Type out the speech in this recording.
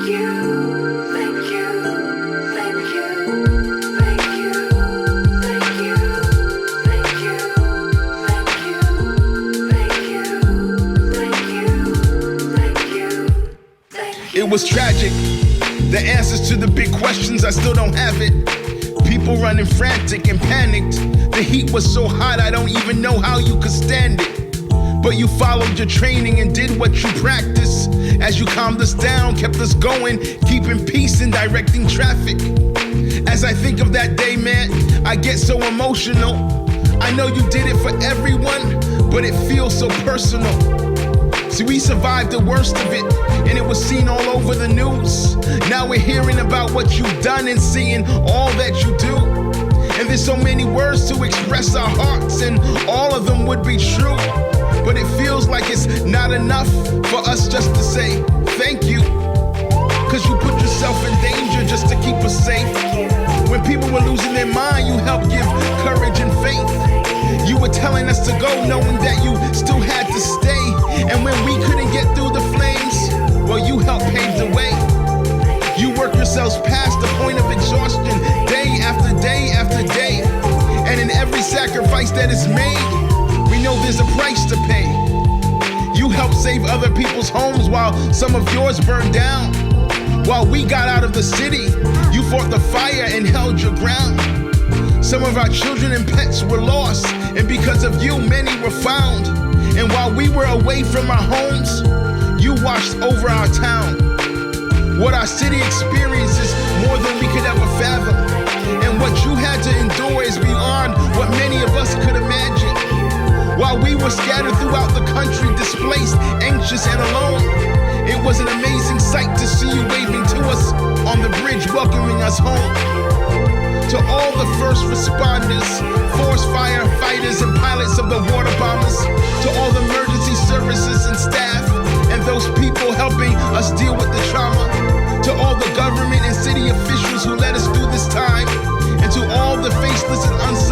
It was tragic. The answers to the big questions, I still don't have it. People running frantic and panicked. The heat was so hot, I don't even know how you could stand it. But you followed your training and did what you practiced. As you calmed us down, kept us going, keeping peace and directing traffic. As I think of that day, man, I get so emotional. I know you did it for everyone, but it feels so personal. See, we survived the worst of it, and it was seen all over the news. Now we're hearing about what you've done and seeing all that you do. And there's so many words to express our hearts, and all of them would be true. But it feels like it's not enough for us just to say thank you. Cause you put yourself in danger just to keep us safe. When people were losing their mind, you helped give courage and faith. You were telling us to go, knowing that you still had to stay. And when we couldn't get through the flames, well, you helped pave the way. You work yourselves past the point of exhaustion, day after day after day. And in every sacrifice that is made, we know there's a price to pay. You helped save other people's homes while some of yours burned down. While we got out of the city, you fought the fire and held your ground. Some of our children and pets were lost, and because of you, many were found. And while we were away from our homes, you watched over our town. What our city experiences more than we could ever fathom. And what you had to endure is beyond what many of us could imagine. While we were scattered throughout the country, displaced, anxious, and alone, it was an amazing sight to see you waving to us on the bridge, welcoming us home. To all the first responders, forest firefighters, and pilots of the water bombers, to all the emergency services and staff, and those people helping us deal with the trauma, to all the government and city officials who let us through this time, and to all the faceless and unseen